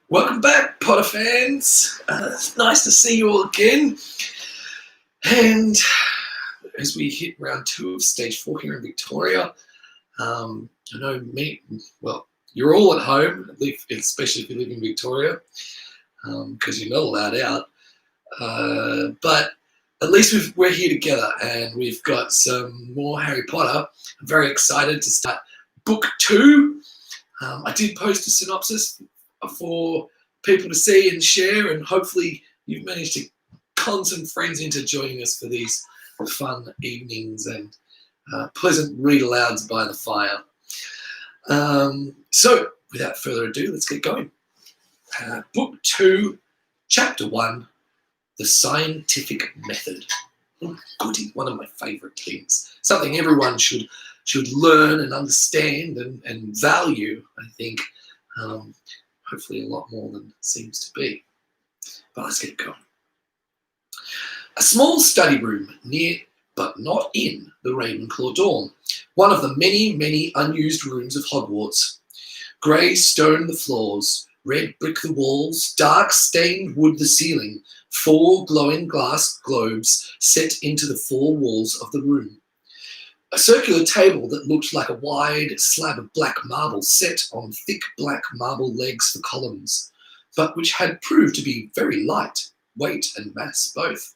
Welcome back, Potter fans. It's nice to see you all again. And as we hit round 2 of stage 4 here in Victoria, I know you're all at home, especially if you live in Victoria, because you're not allowed out. But at least we're here together and we've got some more Harry Potter. I'm very excited to start book 2. I did post a synopsis for people to see and share, and hopefully you've managed to con some friends into joining us for these fun evenings and pleasant read-alouds by the fire. So without further ado, let's get going. Book 2, Chapter 1, The Scientific Method. Goody, one of my favourite things. Something everyone should learn and understand and value, I think. Hopefully a lot more than it seems to be. But let's get going. A small study room near, but not in, the Ravenclaw dorm. One of the many, many unused rooms of Hogwarts. Grey stone the floors, red brick the walls, dark stained wood the ceiling, 4 glowing glass globes set into the 4 walls of the room. A circular table that looked like a wide slab of black marble set on thick black marble legs for columns, but which had proved to be very light, weight and mass both,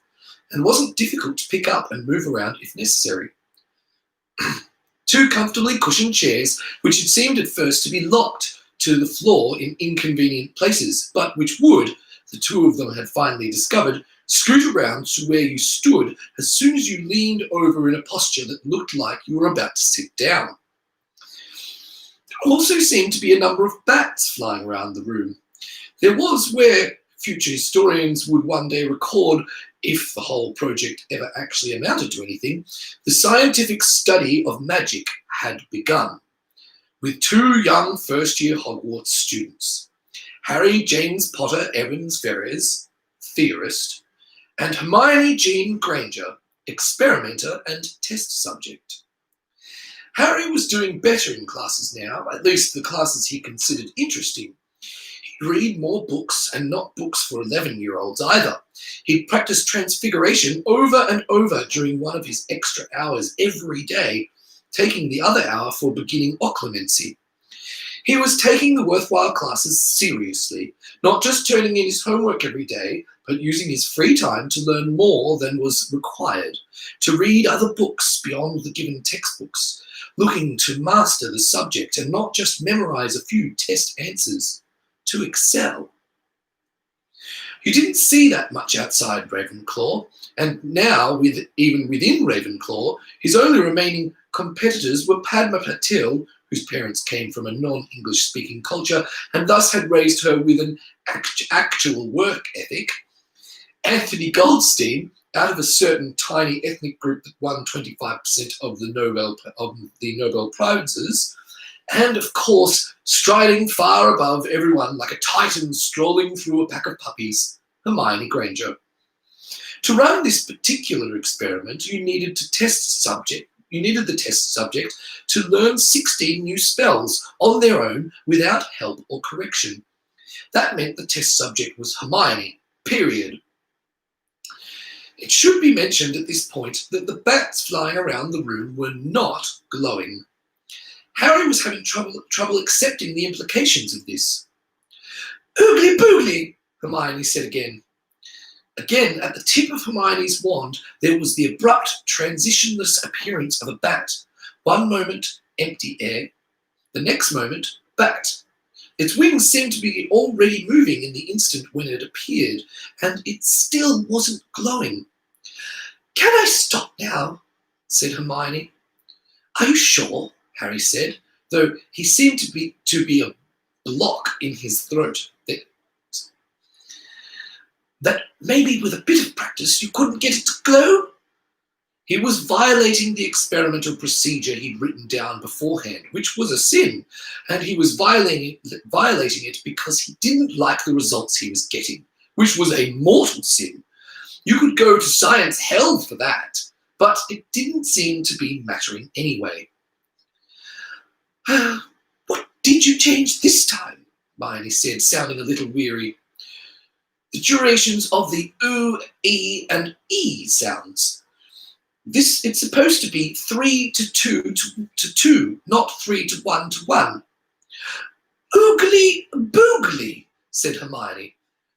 and wasn't difficult to pick up and move around if necessary. 2 comfortably cushioned chairs, which had seemed at first to be locked to the floor in inconvenient places, but which would, the 2 of them had finally discovered, scoot around to where you stood as soon as you leaned over in a posture that looked like you were about to sit down. There also seemed to be a number of bats flying around the room. There was where future historians would one day record, if the whole project ever actually amounted to anything, the scientific study of magic had begun, with 2 young first-year Hogwarts students, Harry James Potter Evans Verres, theorist, and Hermione Jean Granger, experimenter and test subject. Harry was doing better in classes now, at least the classes he considered interesting. He'd read more books, and not books for 11-year-olds either. He'd practiced transfiguration over and over during one of his extra hours every day, taking the other hour for beginning occlumency. He was taking the worthwhile classes seriously, not just turning in his homework every day, but using his free time to learn more than was required, to read other books beyond the given textbooks, looking to master the subject and not just memorize a few test answers, to excel. You didn't see that much outside Ravenclaw, and now, even within Ravenclaw, his only remaining competitors were Padma Patil, whose parents came from a non-English speaking culture and thus had raised her with an actual work ethic, Anthony Goldstein, out of a certain tiny ethnic group that won 25% of the Nobel Prizes, and of course, striding far above everyone like a titan strolling through a pack of puppies, Hermione Granger. To run this particular experiment, you needed the test subject to learn 16 new spells on their own without help or correction. That meant the test subject was Hermione, period. It should be mentioned at this point that the bats flying around the room were not glowing. Harry was having trouble accepting the implications of this. "Oogly boogly," Hermione said again. Again, at the tip of Hermione's wand, there was the abrupt, transitionless appearance of a bat. One moment, empty air. The next moment, bat. Its wings seemed to be already moving in the instant when it appeared, and it still wasn't glowing. "Can I stop now?" said Hermione. "Are you sure?" Harry said, though he seemed to be a block in his throat. That maybe with a bit of practice you couldn't get it to glow? He was violating the experimental procedure he'd written down beforehand, which was a sin, and he was violating it because he didn't like the results he was getting, which was a mortal sin. You could go to science hell for that, but it didn't seem to be mattering anyway. "What did you change this time?" Hermione said, sounding a little weary. The durations of the oo, e, and e sounds. It's supposed to be 3 to 2 to 2, not 3 to 1 to 1. Oogly boogly, said Hermione.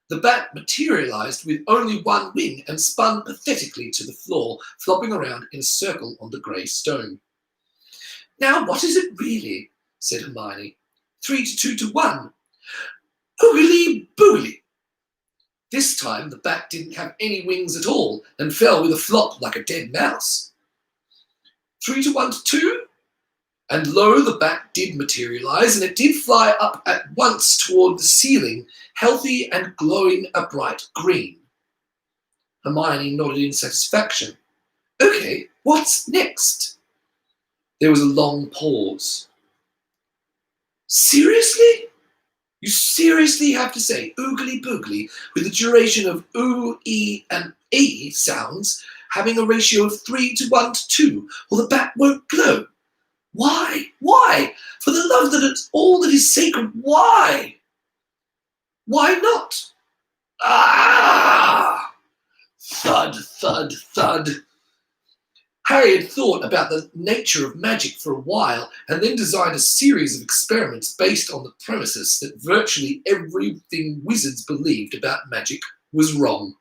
The bat materialized with only one wing and spun pathetically to the floor, flopping around in a circle on the grey stone. Now what is it really? Said Hermione. 3 to 2 to 1. Oogly boogly. This time the bat didn't have any wings at all and fell with a flop like a dead mouse. 3 to 1 to 2? And lo, the bat did materialize, and it did fly up at once toward the ceiling, healthy and glowing a bright green. Hermione nodded in satisfaction. Okay, what's next? There was a long pause. Seriously? You seriously have to say oogly boogly with a duration of oo, e, and e sounds having a ratio of 3 to 1 to 2, or the bat won't glow? Why? Why? For the love that it's all that is sacred, why? Why not? Ah! Thud, thud, thud. Harry had thought about the nature of magic for a while and then designed a series of experiments based on the premises that virtually everything wizards believed about magic was wrong.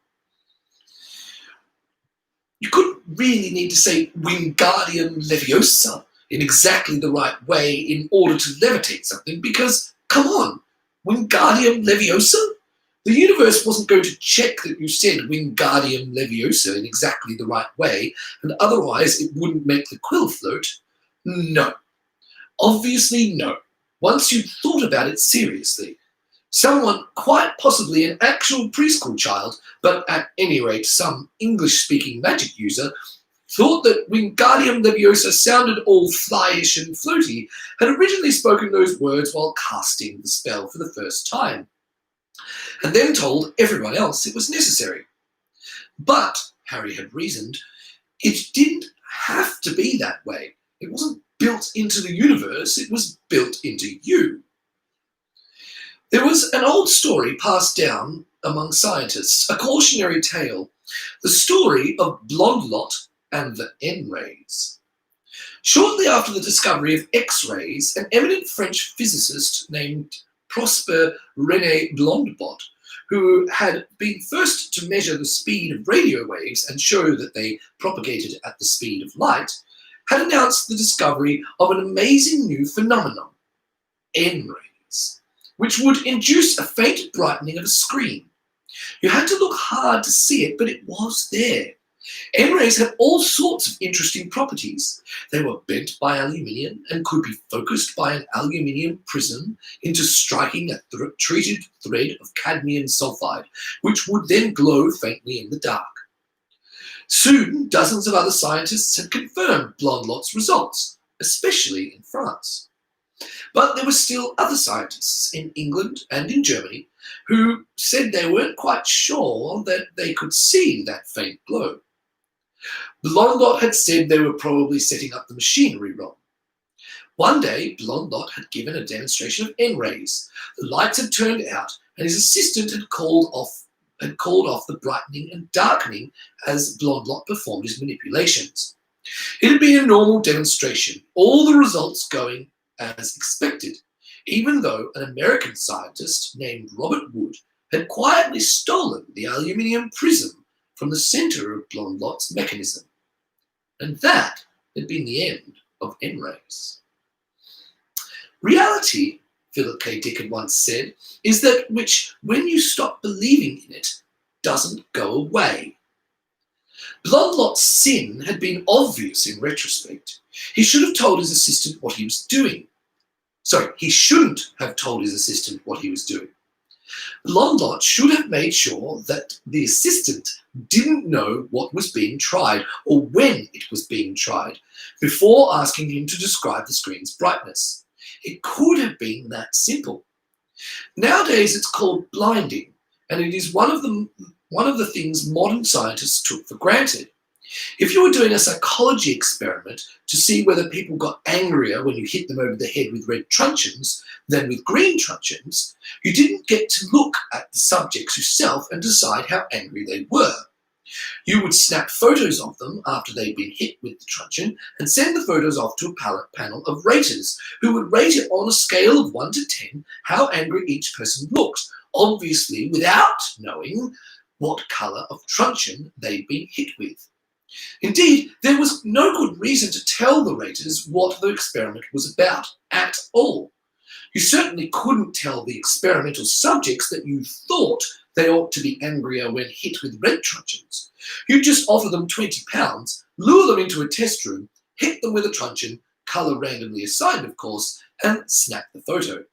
You couldn't really need to say Wingardium Leviosa in exactly the right way in order to levitate something because, come on, Wingardium Leviosa? The universe wasn't going to check that you said Wingardium Leviosa in exactly the right way, and otherwise it wouldn't make the quill float. No. Obviously no. Once you'd thought about it seriously. Someone, quite possibly an actual preschool child, but at any rate some English-speaking magic user, thought that Wingardium Leviosa sounded all flyish and floaty, had originally spoken those words while casting the spell for the first time, and then told everyone else it was necessary. But, Harry had reasoned, it didn't have to be that way. It wasn't built into the universe, it was built into you. There was an old story passed down among scientists, a cautionary tale, the story of Blondlot and the N-rays. Shortly after the discovery of X-rays, an eminent French physicist named Prosper René Blondlot, who had been first to measure the speed of radio waves and show that they propagated at the speed of light, had announced the discovery of an amazing new phenomenon, N-rays, which would induce a faint brightening of a screen. You had to look hard to see it, but it was there. N-rays had all sorts of interesting properties. They were bent by aluminium and could be focused by an aluminium prism into striking a treated thread of cadmium sulfide, which would then glow faintly in the dark. Soon, dozens of other scientists had confirmed Blondlot's results, especially in France. But there were still other scientists in England and in Germany who said they weren't quite sure that they could see that faint glow. Blondlot had said they were probably setting up the machinery wrong. One day, Blondlot had given a demonstration of N-rays. The lights had turned out, and his assistant had called off the brightening and darkening as Blondlot performed his manipulations. It had been a normal demonstration, all the results going as expected, even though an American scientist named Robert Wood had quietly stolen the aluminium prism from the center of Blondlot's mechanism. And that had been the end of N-rays. Reality, Philip K. Dick had once said, is that which, when you stop believing in it, doesn't go away. Blondlot's sin had been obvious in retrospect. He should have told his assistant what he was doing. Sorry, he shouldn't have told his assistant what he was doing. Blondlot should have made sure that the assistant didn't know what was being tried or when it was being tried before asking him to describe the screen's brightness. It could have been that simple. Nowadays it's called blinding, and it is one of the things modern scientists took for granted. If you were doing a psychology experiment to see whether people got angrier when you hit them over the head with red truncheons than with green truncheons, you didn't get to look at the subjects yourself and decide how angry they were. You would snap photos of them after they'd been hit with the truncheon and send the photos off to a panel of raters who would rate it on a scale of 1 to 10 how angry each person looked, obviously without knowing what colour of truncheon they'd been hit with. Indeed, there was no good reason to tell the raters what the experiment was about at all. You certainly couldn't tell the experimental subjects that you thought they ought to be angrier when hit with red truncheons. You just offer them £20, lure them into a test room, hit them with a truncheon, colour randomly assigned of course, and snap the photo.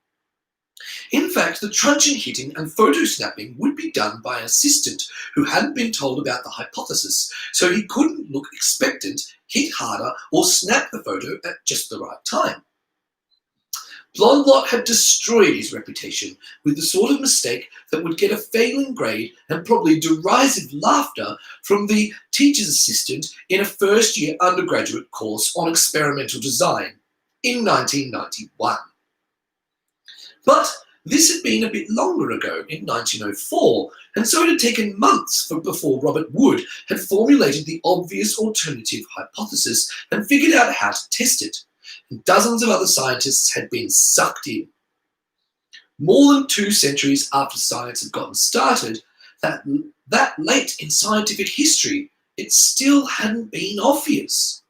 In fact, the truncheon hitting and photo snapping would be done by an assistant who hadn't been told about the hypothesis, so he couldn't look expectant, hit harder, or snap the photo at just the right time. Blondlot had destroyed his reputation with the sort of mistake that would get a failing grade and probably derisive laughter from the teacher's assistant in a first-year undergraduate course on experimental design in 1991. But this had been a bit longer ago, in 1904, and so it had taken months before Robert Wood had formulated the obvious alternative hypothesis and figured out how to test it. And dozens of other scientists had been sucked in. More than 2 centuries after science had gotten started, that late in scientific history, it still hadn't been obvious,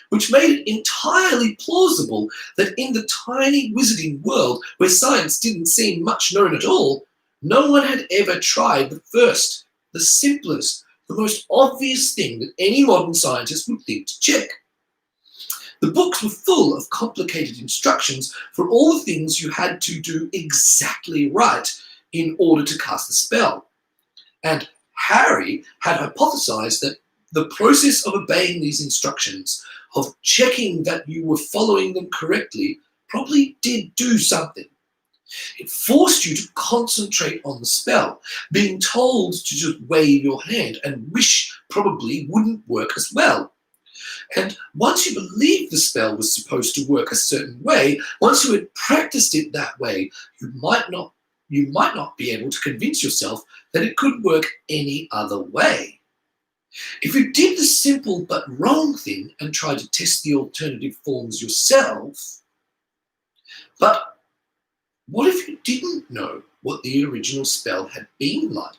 which made it entirely plausible that in the tiny wizarding world where science didn't seem much known at all, no one had ever tried the first, the simplest, the most obvious thing that any modern scientist would think to check. The books were full of complicated instructions for all the things you had to do exactly right in order to cast the spell. And Harry had hypothesized that the process of obeying these instructions, of checking that you were following them correctly, probably did do something. It forced you to concentrate on the spell. Being told to just wave your hand and wish probably wouldn't work as well. And once you believed the spell was supposed to work a certain way, once you had practiced it that way, you might not be able to convince yourself that it could work any other way. If you did the simple but wrong thing and tried to test the alternative forms yourself, but what if you didn't know what the original spell had been like?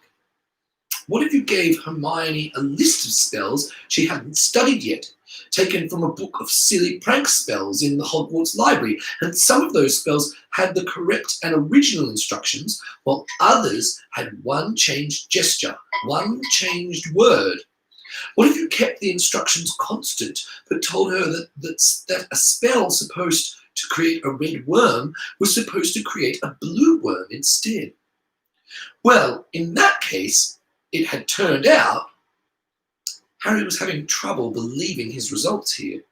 What if you gave Hermione a list of spells she hadn't studied yet, taken from a book of silly prank spells in the Hogwarts library, and some of those spells had the correct and original instructions, while others had one changed gesture, one changed word? What if you kept the instructions constant, but told her that a spell supposed to create a red worm was supposed to create a blue worm instead? Well, in that case, it had turned out Harry was having trouble believing his results here.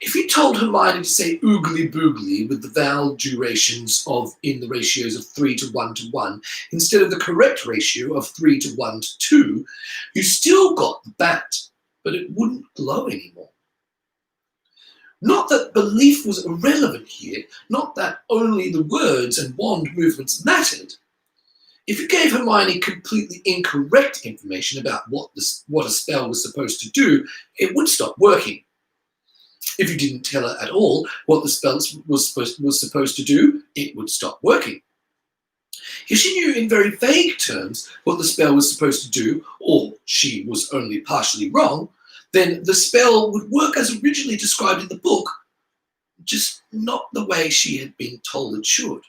If you told Hermione to say oogly boogly with the vowel durations in the ratios of 3 to 1 to 1 instead of the correct ratio of 3 to 1 to 2, you still got the bat, but it wouldn't glow anymore. Not that belief was irrelevant here, not that only the words and wand movements mattered. If you gave Hermione completely incorrect information about what a spell was supposed to do, it would stop working. If you didn't tell her at all what the spell was supposed to do, it would stop working. If she knew in very vague terms what the spell was supposed to do, or she was only partially wrong, then the spell would work as originally described in the book, just not the way she had been told it should.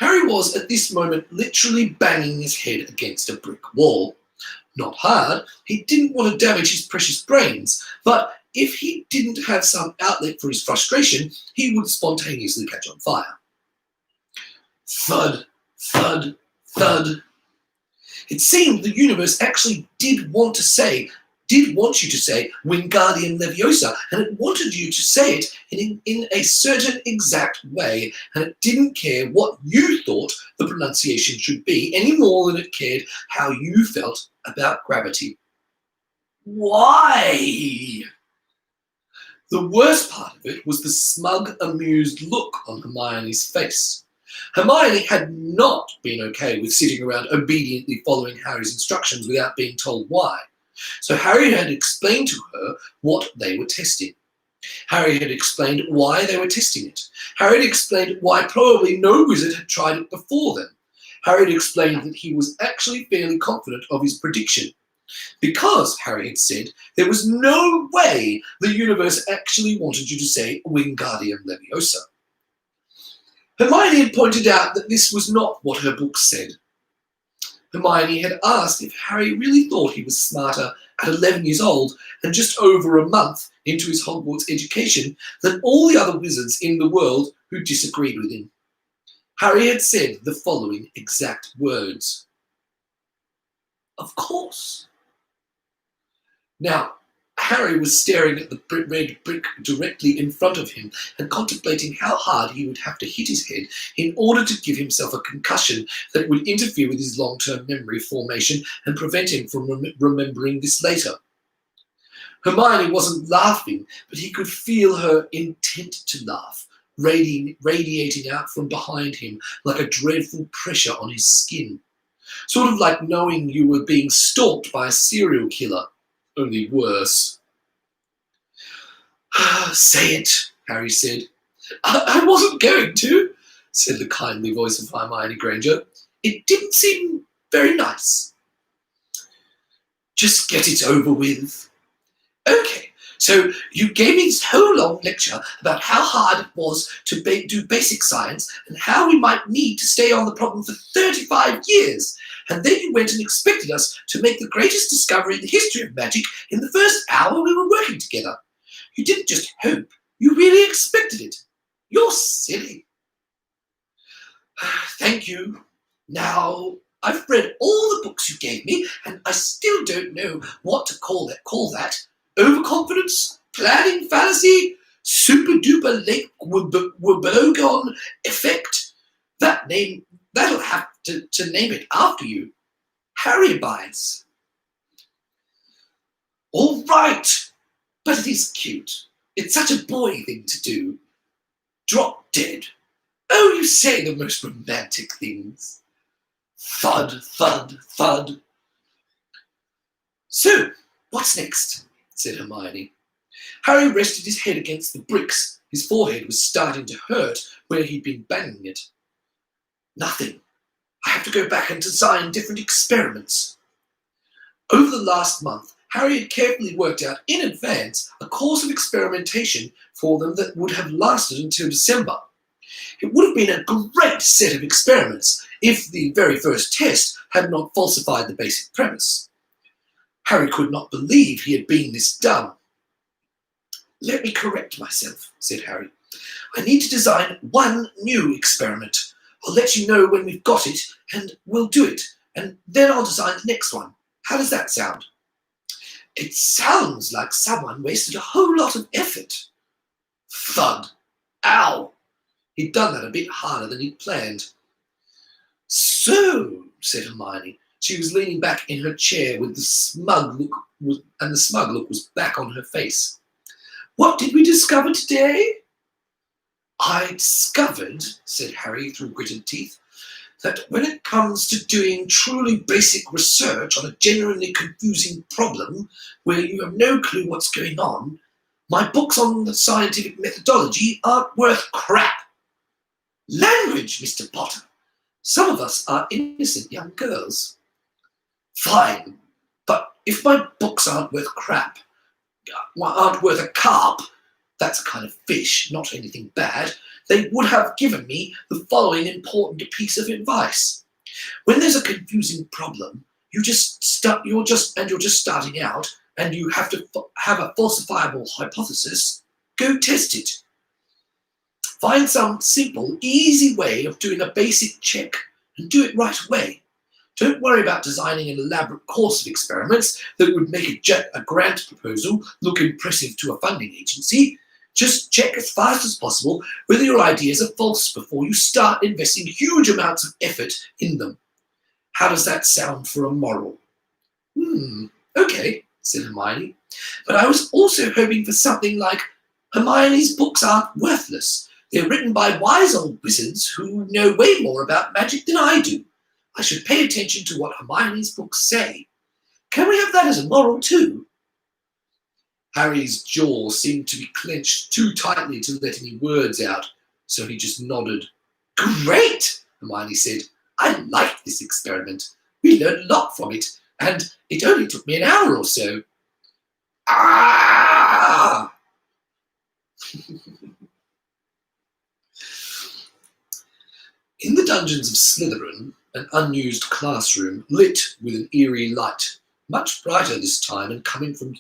Harry was, at this moment, literally banging his head against a brick wall. Not hard, he didn't want to damage his precious brains, but if he didn't have some outlet for his frustration, he would spontaneously catch on fire. Thud, thud, thud. It seemed the universe actually did want you to say Wingardium Leviosa, and it wanted you to say it in a certain exact way, and it didn't care what you thought the pronunciation should be any more than it cared how you felt about gravity. Why? The worst part of it was the smug, amused look on Hermione's face. Hermione had not been okay with sitting around obediently following Harry's instructions without being told why. So Harry had explained to her what they were testing. Harry had explained why they were testing it. Harry had explained why probably no wizard had tried it before them. Harry had explained that he was actually fairly confident of his prediction. Because, Harry had said, there was no way the universe actually wanted you to say Wingardium Leviosa. Hermione had pointed out that this was not what her book said. Hermione had asked if Harry really thought he was smarter at 11 years old and just over a month into his Hogwarts education than all the other wizards in the world who disagreed with him. Harry had said the following exact words. Of course. Now, Harry was staring at the red brick directly in front of him and contemplating how hard he would have to hit his head in order to give himself a concussion that would interfere with his long-term memory formation and prevent him from remembering this later. Hermione wasn't laughing, but he could feel her intent to laugh, radiating out from behind him like a dreadful pressure on his skin. Sort of like knowing you were being stalked by a serial killer. Only worse. Say it, Harry said. I wasn't going to, said the kindly voice of Hermione Granger. It didn't seem very nice. Just get it over with. Okay, so you gave me this whole long lecture about how hard it was to do basic science and how we might need to stay on the problem for 35 years. And then you went and expected us to make the greatest discovery in the history of magic in the first hour we were working together. You didn't just hope, you really expected it. You're silly. Thank you. Now, I've read all the books you gave me, and I still don't know what to call that. Overconfidence? Planning fallacy? Super-duper late wobblogon effect? That'll have to name it after you. Harry abides. All right, but it is cute. It's such a boy thing to do. Drop dead. Oh, you say the most romantic things. Thud, thud, thud. So, what's next? Said Hermione. Harry rested his head against the bricks. His forehead was starting to hurt where he'd been banging it. Nothing. I have to go back and design different experiments. Over the last month, Harry had carefully worked out in advance a course of experimentation for them that would have lasted until December. It would have been a great set of experiments if the very first test had not falsified the basic premise. Harry could not believe he had been this dumb. Let me correct myself, said Harry. I need to design one new experiment. I'll let you know when we've got it, and we'll do it, and then I'll design the next one. How does that sound? It sounds like someone wasted a whole lot of effort. Thud. Ow. He'd done that a bit harder than he'd planned. So, said Hermione. She was leaning back in her chair with the smug look, and the smug look was back on her face. What did we discover today? I discovered, said Harry through gritted teeth, that when it comes to doing truly basic research on a genuinely confusing problem where you have no clue what's going on, my books on the scientific methodology aren't worth crap. Language, Mr. Potter. Some of us are innocent young girls. Fine, but if my books aren't worth crap, aren't worth a carp, that's a kind of fish, not anything bad, they would have given me the following important piece of advice. When there's a confusing problem, you're just starting out and you have to have a falsifiable hypothesis, go test it. Find some simple, easy way of doing a basic check and do it right away. Don't worry about designing an elaborate course of experiments that would make a grant proposal look impressive to a funding agency. Just check as fast as possible whether your ideas are false before you start investing huge amounts of effort in them. How does that sound for a moral? Okay, said Hermione. "But I was also hoping for something like, Hermione's books aren't worthless. They're written by wise old wizards who know way more about magic than I do. I should pay attention to what Hermione's books say. Can we have that as a moral too?" Harry's jaw seemed to be clenched too tightly to let any words out, so he just nodded. "Great," Hermione said. "I liked this experiment. We learned a lot from it, and it only took me an hour or so." Ah! In the dungeons of Slytherin, an unused classroom lit with an eerie light, much brighter this time and coming from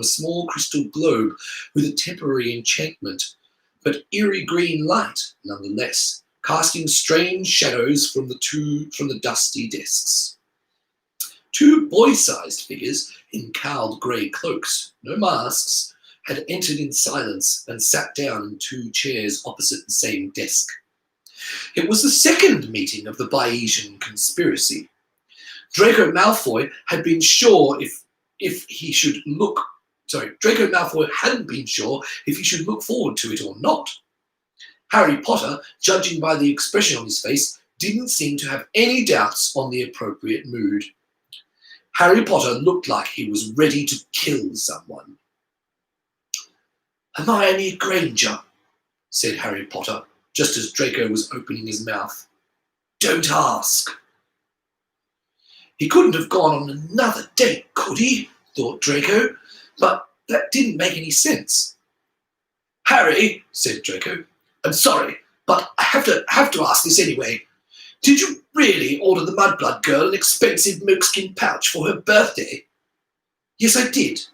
a small crystal globe with a temporary enchantment, but eerie green light nonetheless, casting strange shadows from the dusty desks. Two boy-sized figures in cowled grey cloaks, no masks, had entered in silence and sat down in two chairs opposite the same desk. It was the second meeting of the Bayesian conspiracy. Draco Malfoy had been sure Draco Malfoy hadn't been sure if he should look forward to it or not. Harry Potter, judging by the expression on his face, didn't seem to have any doubts on the appropriate mood. Harry Potter looked like he was ready to kill someone. "Hermione Granger," said Harry Potter, just as Draco was opening his mouth. "Don't ask." He couldn't have gone on another date, could he? Thought Draco, but that didn't make any sense. "Harry," said Draco, "I'm sorry, but I have to ask this anyway. Did you really order the Mudblood girl an expensive moleskin pouch for her birthday?" "Yes, I did.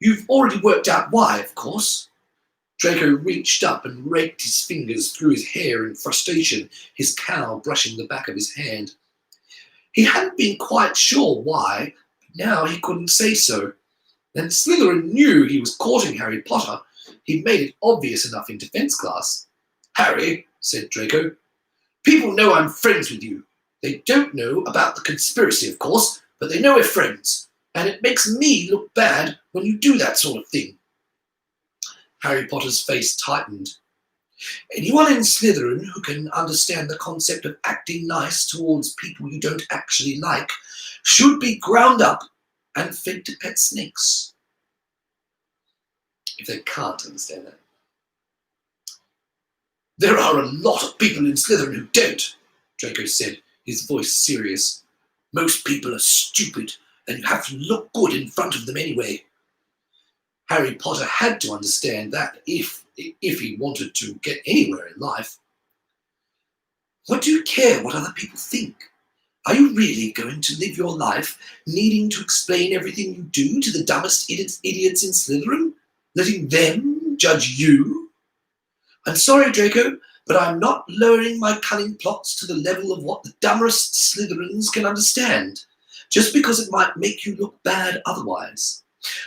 You've already worked out why, of course." Draco reached up and raked his fingers through his hair in frustration, his cowl brushing the back of his hand. He hadn't been quite sure why, but now he couldn't say so. And Slytherin knew he was courting Harry Potter. He'd made it obvious enough in defense class. "Harry," said Draco, "people know I'm friends with you. They don't know about the conspiracy, of course, but they know we're friends, and it makes me look bad when you do that sort of thing." Harry Potter's face tightened. "Anyone in Slytherin who can understand the concept of acting nice towards people you don't actually like should be ground up and fed to pet snakes." If they can't understand that. "There are a lot of people in Slytherin who don't," Draco said, his voice serious. "Most people are stupid, and you have to look good in front of them anyway." Harry Potter had to understand that if he wanted to get anywhere in life. "What do you care what other people think? Are you really going to live your life needing to explain everything you do to the dumbest idiots in Slytherin, letting them judge you? I'm sorry, Draco, but I'm not lowering my cunning plots to the level of what the dumbest Slytherins can understand, just because it might make you look bad otherwise.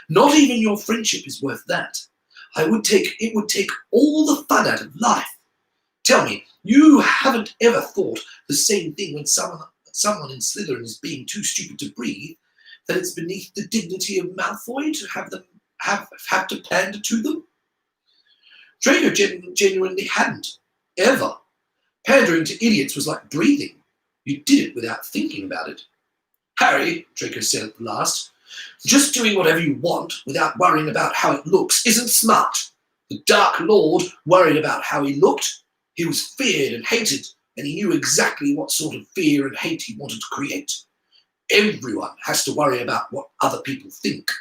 Not even your friendship is worth that. It would take all the fun out of life. Tell me, you haven't ever thought the same thing when someone in Slytherin is being too stupid to breathe, that it's beneath the dignity of Malfoy to have to pander to them? Draco genuinely hadn't, ever. Pandering to idiots was like breathing. You did it without thinking about it. "Harry," Draco said at the last, "just doing whatever you want without worrying about how it looks isn't smart. The Dark Lord worried about how he looked. He was feared and hated, and he knew exactly what sort of fear and hate he wanted to create. Everyone has to worry about what other people think."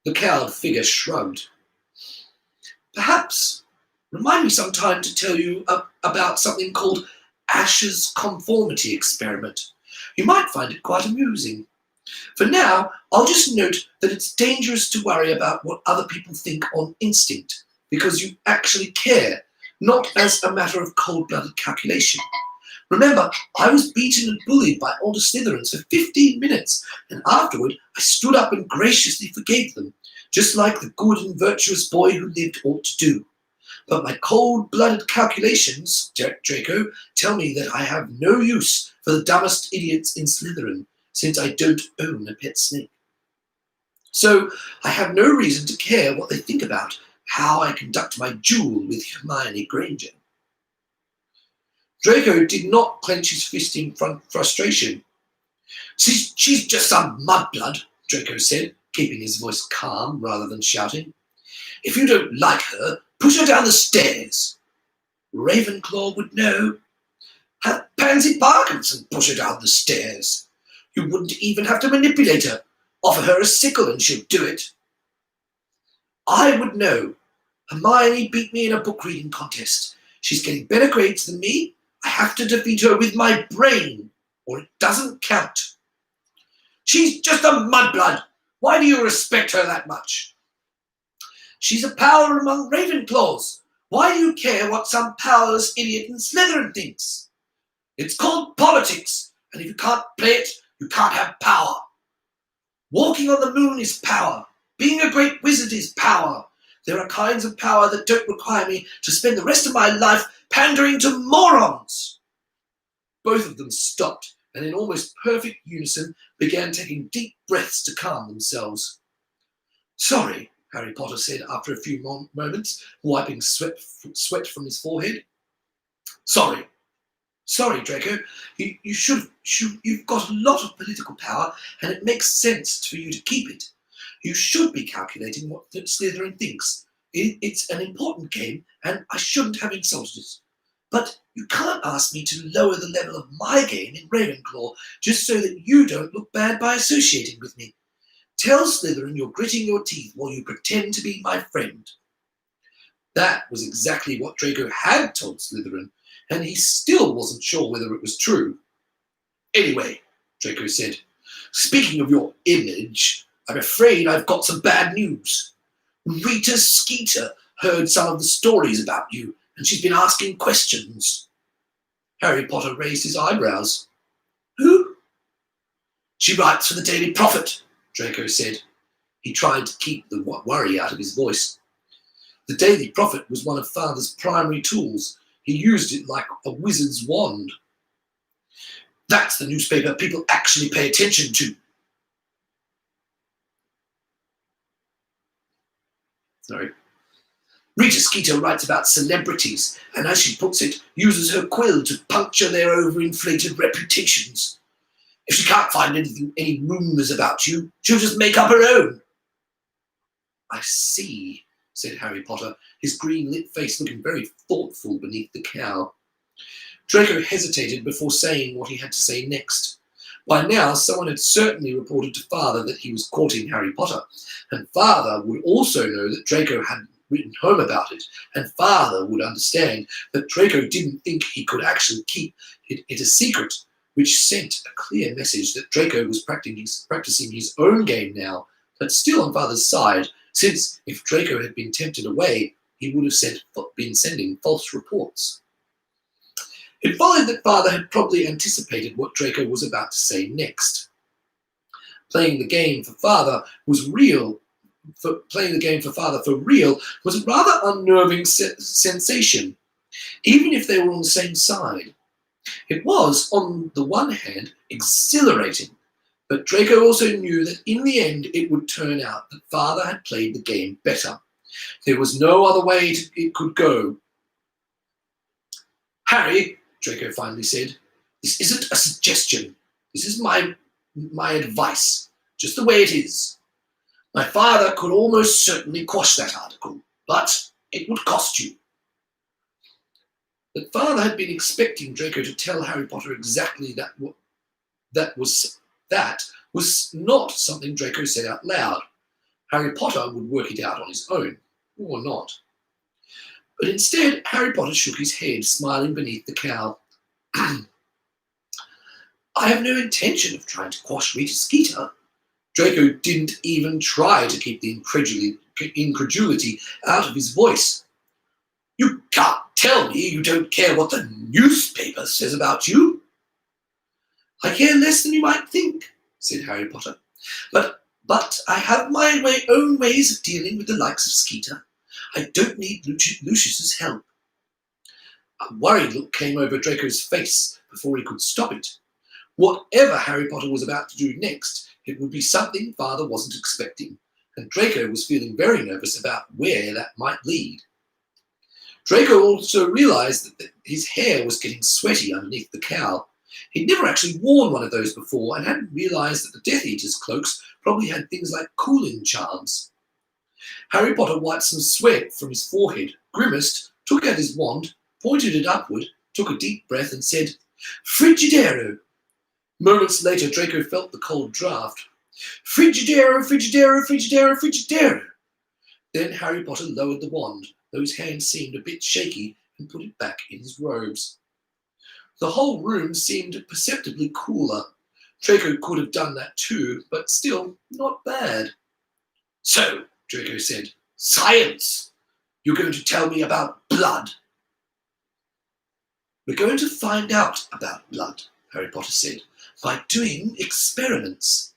The cowled figure shrugged. "Perhaps remind me sometime to tell you about something called Asher's conformity experiment. You might find it quite amusing. For now, I'll just note that it's dangerous to worry about what other people think on instinct, because you actually care, not as a matter of cold-blooded calculation. Remember, I was beaten and bullied by older Slytherins for 15 minutes, and afterward I stood up and graciously forgave them, just like the good and virtuous boy who lived ought to do. But my cold-blooded calculations, Draco, tell me that I have no use for the dumbest idiots in Slytherin, since I don't own a pet snake." So I have no reason to care what they think about how I conduct my duel with Hermione Granger. Draco did not clench his fist in frustration. She's just some mudblood, Draco said, keeping his voice calm rather than shouting. If you don't like her, push her down the stairs. Ravenclaw would know. Have Pansy Parkinson push her down the stairs. You wouldn't even have to manipulate her. Offer her a sickle and she'll do it. I would know. Hermione beat me in a book reading contest. She's getting better grades than me. I have to defeat her with my brain, or it doesn't count. She's just a mudblood. Why do you respect her that much? She's a power among Ravenclaws. Why do you care what some powerless idiot in Slytherin thinks? It's called politics, and if you can't play it, you can't have power. Walking on the moon is power. Being a great wizard is power. There are kinds of power that don't require me to spend the rest of my life pandering to morons. Both of them stopped and in almost perfect unison began taking deep breaths to calm themselves. Sorry, Harry Potter said after a few moments, wiping sweat from his forehead. Sorry, Draco. You've got a lot of political power and it makes sense for you to keep it. You should be calculating what Slytherin thinks. It's an important game, and I shouldn't have insulted it. But you can't ask me to lower the level of my game in Ravenclaw just so that you don't look bad by associating with me. Tell Slytherin you're gritting your teeth while you pretend to be my friend. That was exactly what Draco had told Slytherin, and he still wasn't sure whether it was true. Anyway, Draco said, speaking of your image, I'm afraid I've got some bad news. Rita Skeeter heard some of the stories about you, and she's been asking questions. Harry Potter raised his eyebrows. Who? She writes for the Daily Prophet, Draco said. He tried to keep the worry out of his voice. The Daily Prophet was one of Father's primary tools. He used it like a wizard's wand. That's the newspaper people actually pay attention to. Rita Skeeter writes about celebrities and, as she puts it, uses her quill to puncture their overinflated reputations. If she can't find any rumours about you, she'll just make up her own. I see, said Harry Potter, his green-lit face looking very thoughtful beneath the cowl. Draco hesitated before saying what he had to say next. By now, someone had certainly reported to Father that he was courting Harry Potter, and Father would also know that Draco had written home about it, and Father would understand that Draco didn't think he could actually keep it a secret, which sent a clear message that Draco was practicing his own game now, but still on Father's side, since if Draco had been tempted away, he would have been sending false reports. It followed that Father had probably anticipated what Draco was about to say next. Playing the game for Father for real was a rather unnerving sensation, even if they were on the same side. It was, on the one hand, exhilarating, but Draco also knew that in the end it would turn out that Father had played the game better. There was no other way it could go. Harry, Draco finally said, this isn't a suggestion. This is my advice, just the way it is. My father could almost certainly quash that article, but it would cost you. But Father had been expecting Draco to tell Harry Potter exactly that was not something Draco said out loud. Harry Potter would work it out on his own, or not. But instead, Harry Potter shook his head, smiling beneath the cowl. I have no intention of trying to quash Rita Skeeter. Draco didn't even try to keep the incredulity out of his voice. You can't tell me you don't care what the newspaper says about you. I care less than you might think, said Harry Potter. But I have my own ways of dealing with the likes of Skeeter. I don't need Lucius's help. A worried look came over Draco's face before he could stop it. Whatever Harry Potter was about to do next, it would be something Father wasn't expecting. and Draco was feeling very nervous about where that might lead. Draco also realised that his hair was getting sweaty underneath the cowl. He'd never actually worn one of those before and hadn't realised that the Death Eater's cloaks probably had things like cooling charms. Harry Potter wiped some sweat from his forehead, grimaced, took out his wand, pointed it upward, took a deep breath and said, "Frigidero." Moments later, Draco felt the cold draft. "Frigidero, Frigidero, Frigidero, Frigidero." Then Harry Potter lowered the wand, though his hand seemed a bit shaky, and put it back in his robes. The whole room seemed perceptibly cooler. Draco could have done that too, but still not bad. "So," Draco said, "science! You're going to tell me about blood?" "We're going to find out about blood," Harry Potter said, "by doing experiments."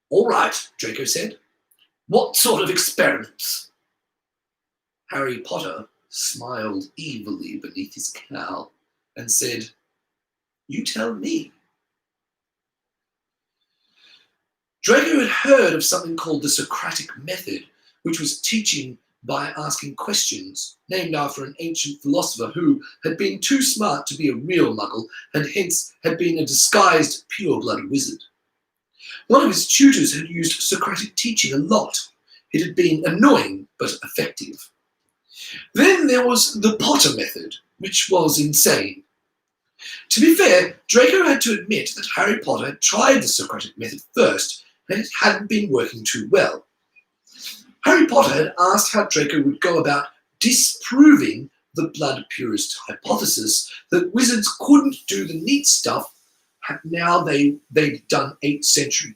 "All right," Draco said. "What sort of experiments?" Harry Potter smiled evilly beneath his cowl and said, "You tell me." Draco had heard of something called the Socratic method, which was teaching by asking questions, named after an ancient philosopher who had been too smart to be a real muggle and hence had been a disguised pure-blood wizard. One of his tutors had used Socratic teaching a lot. It had been annoying but effective. Then there was the Potter method, which was insane. To be fair, Draco had to admit that Harry Potter had tried the Socratic method first, and it hadn't been working too well. Harry Potter had asked how Draco would go about disproving the blood purist hypothesis that wizards couldn't do the neat stuff now they'd done 8th century.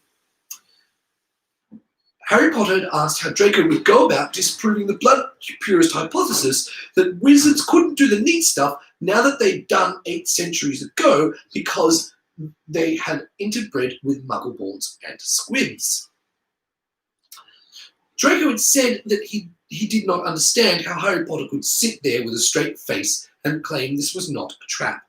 Harry Potter had asked how Draco would go about disproving the blood purist hypothesis that wizards couldn't do the neat stuff now that they'd done 8 centuries ago because they had interbred with muggleborns and squibs. Draco had said that he did not understand how Harry Potter could sit there with a straight face and claim this was not a trap.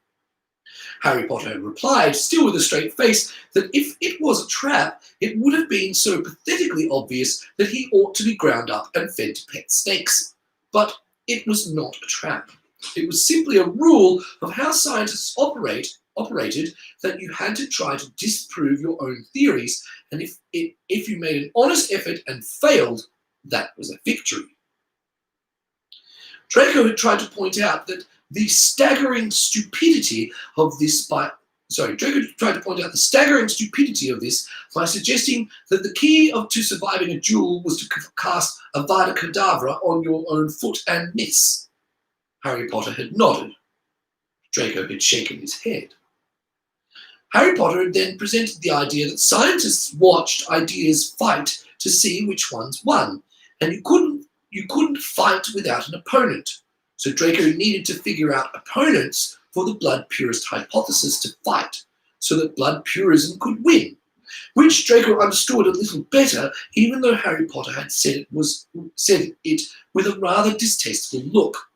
Harry Potter had replied, still with a straight face, that if it was a trap, it would have been so pathetically obvious that he ought to be ground up and fed to pet snakes. But it was not a trap. It was simply a rule of how scientists operated that you had to try to disprove your own theories, and if you made an honest effort and failed, that was a victory. Draco had tried to point out that the staggering stupidity of this by suggesting that the key to surviving a duel was to cast Avada Kedavra on your own foot and miss. Harry Potter had nodded. Draco had shaken his head. Harry Potter had then presented the idea that scientists watched ideas fight to see which ones won, and you couldn't fight without an opponent. So Draco needed to figure out opponents for the blood purist hypothesis to fight, so that blood purism could win, which Draco understood a little better, even though Harry Potter had said it with a rather distasteful look.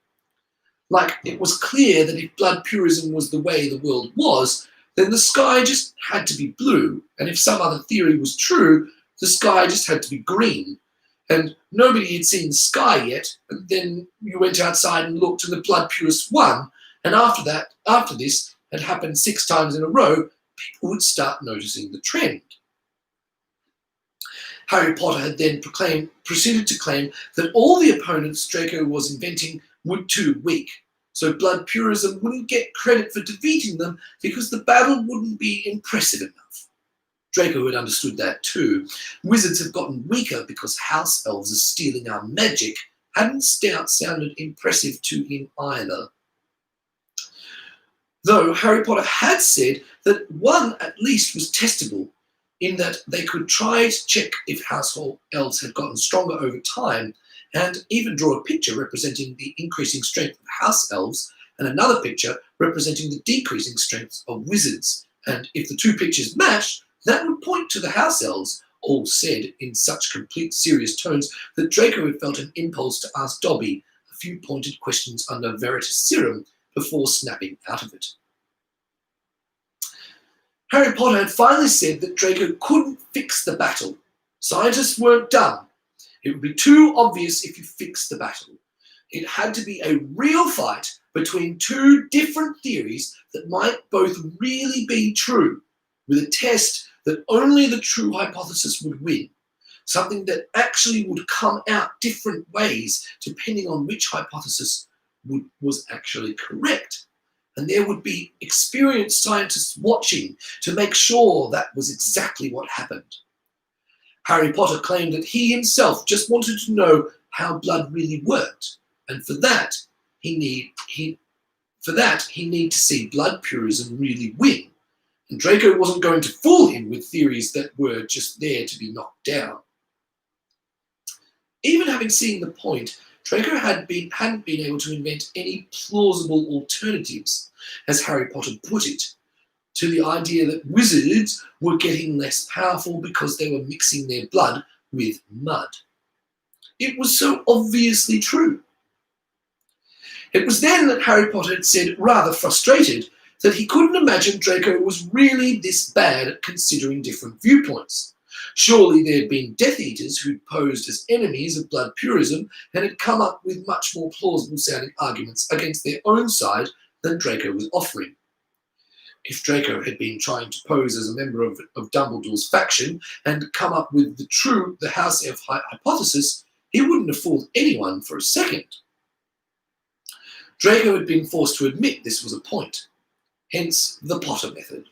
Like it was clear that if blood purism was the way the world was, then the sky just had to be blue, and if some other theory was true, the sky just had to be green. And nobody had seen the sky yet, and then you went outside and looked and the blood purists won, and after this had happened 6 times in a row, people would start noticing the trend. Harry Potter had then proceeded to claim that all the opponents Draco was inventing were too weak, so blood purism wouldn't get credit for defeating them because the battle wouldn't be impressive enough. Draco had understood that too. Wizards have gotten weaker because house elves are stealing our magic hadn't sounded impressive to him either. Though Harry Potter had said that one at least was testable, in that they could try to check if household elves had gotten stronger over time, and even draw a picture representing the increasing strength of house elves and another picture representing the decreasing strength of wizards. And if the 2 pictures matched, that would point to the house elves, all said in such complete serious tones that Draco had felt an impulse to ask Dobby a few pointed questions under Veritaserum before snapping out of it. Harry Potter had finally said that Draco couldn't fix the battle. Scientists weren't dumb. It would be too obvious if you fixed the battle. It had to be a real fight between two different theories that might both really be true, with a test that only the true hypothesis would win. Something that actually would come out different ways depending on which hypothesis was actually correct. And there would be experienced scientists watching to make sure that was exactly what happened. Harry Potter claimed that he himself just wanted to know how blood really worked, and for that he need to see blood purism really win. And Draco wasn't going to fool him with theories that were just there to be knocked down. Even having seen the point, Draco hadn't been able to invent any plausible alternatives, as Harry Potter put it, to the idea that wizards were getting less powerful because they were mixing their blood with mud. It was so obviously true. It was then that Harry Potter had said, rather frustrated, that he couldn't imagine Draco was really this bad at considering different viewpoints. Surely there had been Death Eaters who'd posed as enemies of blood purism and had come up with much more plausible sounding arguments against their own side than Draco was offering. If Draco had been trying to pose as a member of Dumbledore's faction and come up with the House Elf hypothesis, he wouldn't have fooled anyone for a second. Draco had been forced to admit this was a point, hence the Potter method.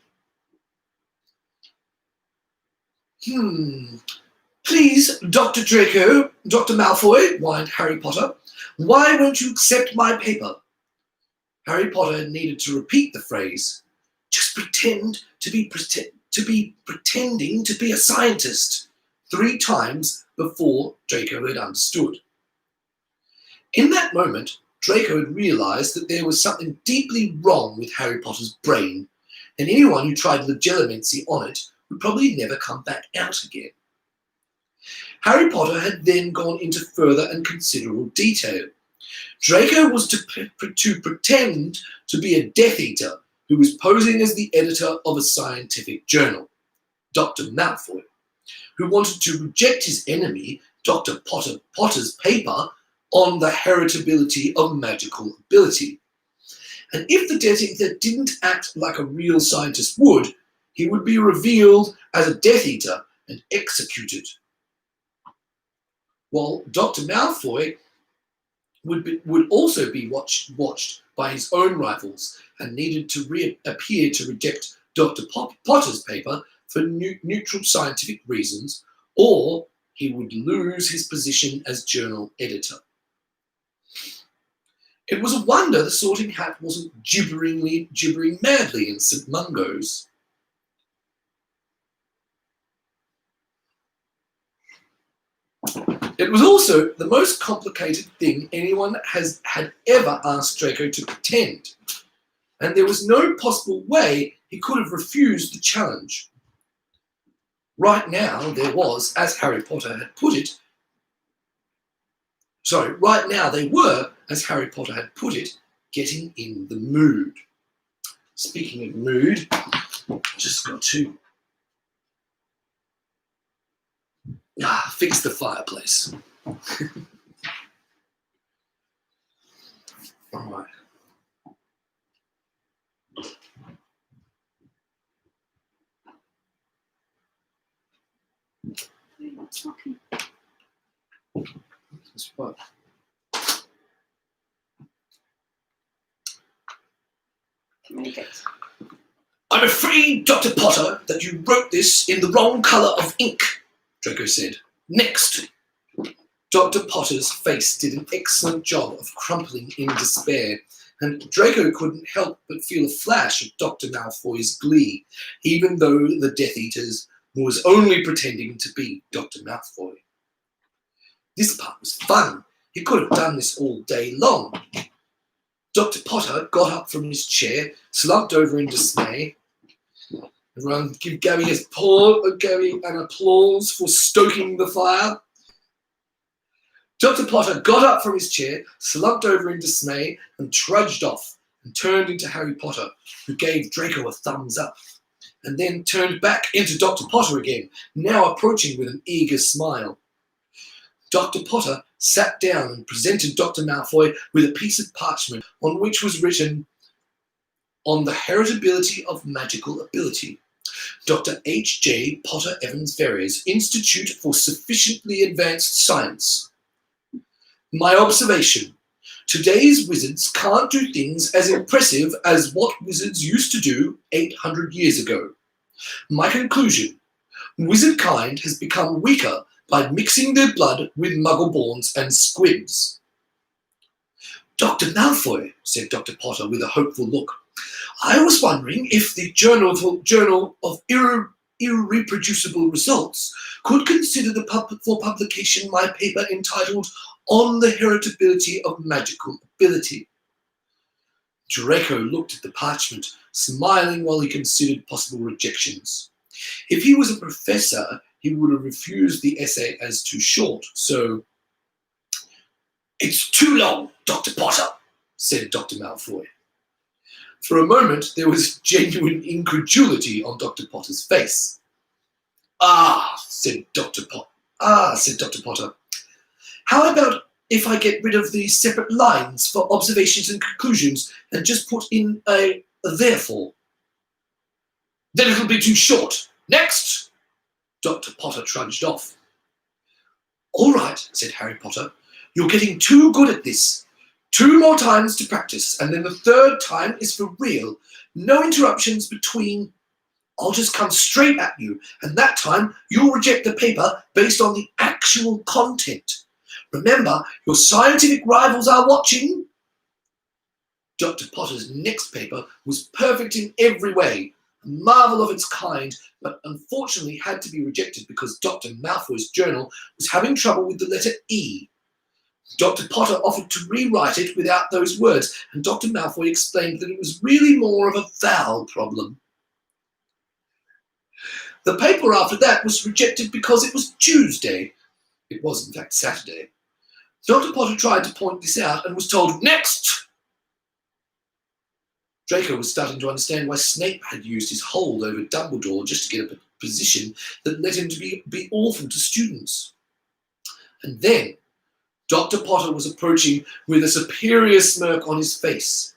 Please, Dr. Draco, Dr. Malfoy, whined Harry Potter, why won't you accept my paper? Harry Potter needed to repeat the phrase, just pretending to be a scientist, 3 times before Draco had understood. In that moment, Draco had realised that there was something deeply wrong with Harry Potter's brain, and anyone who tried legilimency on it would probably never come back out again. Harry Potter had then gone into further and considerable detail. Draco was to pretend to be a Death Eater who was posing as the editor of a scientific journal, Dr. Malfoy, who wanted to reject his enemy, Dr. Potter's paper on the heritability of magical ability. And if the Death Eater didn't act like a real scientist would, he would be revealed as a Death Eater and executed. While Dr. Malfoy would also be watched by his own rivals and needed to reappear to reject Dr. Potter's paper for neutral scientific reasons, or he would lose his position as journal editor. It was a wonder the Sorting Hat wasn't gibbering madly in St. Mungo's. It was also the most complicated thing anyone had ever asked Draco to pretend, and there was no possible way he could have refused the challenge. Right now there was, as Harry Potter had put it, right now they were, as Harry Potter had put it, getting in the mood. Speaking of mood, just got to fix the fireplace. All right. Okay. That's what. Communicate. I'm afraid, Dr. Potter, that you wrote this in the wrong colour of ink, Draco said. Next. Dr. Potter's face did an excellent job of crumpling in despair, and Draco couldn't help but feel a flash of Dr. Malfoy's glee, even though the Death Eaters was only pretending to be Dr. Malfoy. This part was fun. He could have done this all day long. Dr. Potter got up from his chair, slumped over in dismay. Everyone give Gary an applause for stoking the fire. Dr. Potter got up from his chair, slumped over in dismay, and trudged off and turned into Harry Potter, who gave Draco a thumbs up, and then turned back into Dr. Potter again, now approaching with an eager smile. Dr. Potter sat down and presented Dr. Malfoy with a piece of parchment on which was written, "On the heritability of magical ability. Dr. H.J. Potter Evans Ferrers, Institute for Sufficiently Advanced Science. My observation. Today's wizards can't do things as impressive as what wizards used to do 800 years ago. My conclusion. Wizard kind has become weaker by mixing their blood with muggleborns and squibs." "Dr. Malfoy," said Dr. Potter with a hopeful look, "I was wondering if the Journal of Irreproducible Results could consider for publication my paper entitled On the Heritability of Magical Ability." Draco looked at the parchment, smiling while he considered possible rejections. If he was a professor, he would have refused the essay as too short, so... "It's too long, Dr. Potter," said Dr. Malfoy. For a moment, there was genuine incredulity on Dr. Potter's face. said Dr. Potter. "How about if I get rid of the separate lines for observations and conclusions and just put in a therefore?" "Then it'll be too short. Next!" Dr. Potter trudged off. "All right," said Harry Potter. "You're getting too good at this. 2 more times to practice, and then the 3rd time is for real. No interruptions between. I'll just come straight at you, and that time you'll reject the paper based on the actual content. Remember, your scientific rivals are watching." Dr. Potter's next paper was perfect in every way, a marvel of its kind, but unfortunately had to be rejected because Dr. Malfoy's journal was having trouble with the letter E. Dr. Potter offered to rewrite it without those words, and Dr. Malfoy explained that it was really more of a vowel problem. The paper after that was rejected because it was Tuesday. It was, in fact, Saturday. Dr. Potter tried to point this out and was told, "Next!" Draco was starting to understand why Snape had used his hold over Dumbledore just to get a position that led him to be awful to students. And then Dr. Potter was approaching with a superior smirk on his face.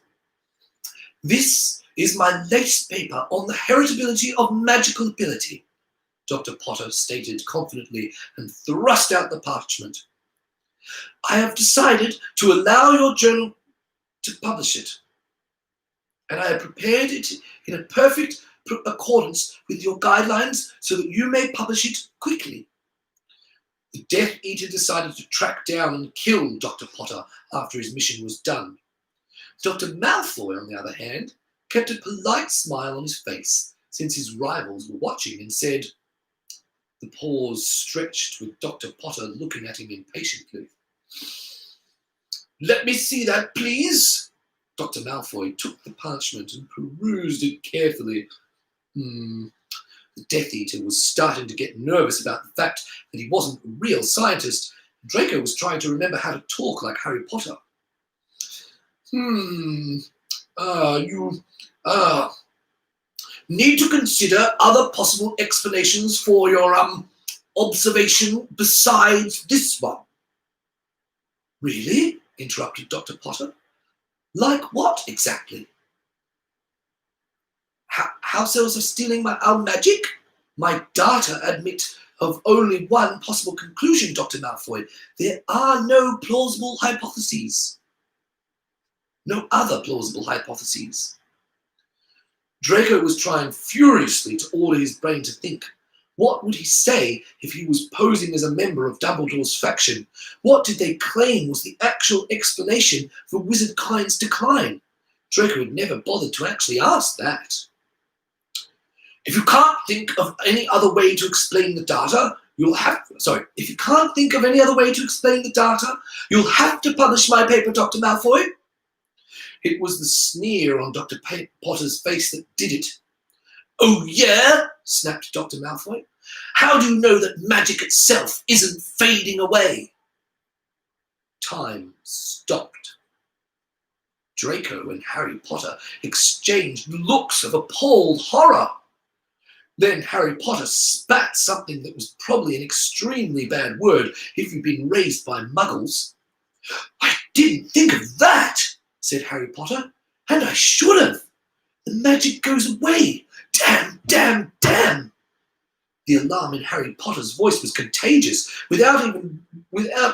"This is my latest paper on the heritability of magical ability," Dr. Potter stated confidently and thrust out the parchment. "I have decided to allow your journal to publish it, and I have prepared it in a perfect accordance with your guidelines so that you may publish it quickly." The Death Eater decided to track down and kill Dr. Potter after his mission was done. Dr. Malfoy, on the other hand, kept a polite smile on his face since his rivals were watching and said, the pause stretched with Dr. Potter looking at him impatiently. "Let me see that, please." Dr. Malfoy took the parchment and perused it carefully. The Death Eater was starting to get nervous about the fact that he wasn't a real scientist. Draco was trying to remember how to talk like Harry Potter. You need to consider other possible explanations for your observation besides this one." "Really?" interrupted Dr. Potter. "Like what exactly?" "House elves are stealing our magic? My data admit of only one possible conclusion, Dr. Malfoy. There are no plausible hypotheses." "No other plausible hypotheses." Draco was trying furiously to order his brain to think. What would he say if he was posing as a member of Dumbledore's faction? What did they claim was the actual explanation for Wizard Kind's decline? Draco had never bothered to actually ask that. If you can't think of any other way to explain the data, you'll have to publish my paper, Dr. Malfoy. It was the sneer on Dr. Potter's face that did it. "Oh yeah?" snapped Dr. Malfoy. "How do you know that magic itself isn't fading away?" Time stopped. Draco and Harry Potter exchanged looks of appalled horror. Then Harry Potter spat something that was probably an extremely bad word if you'd been raised by muggles. "I didn't think of that," said Harry Potter, "and I should have. The magic goes away. Damn, damn, damn." The alarm in Harry Potter's voice was contagious. Without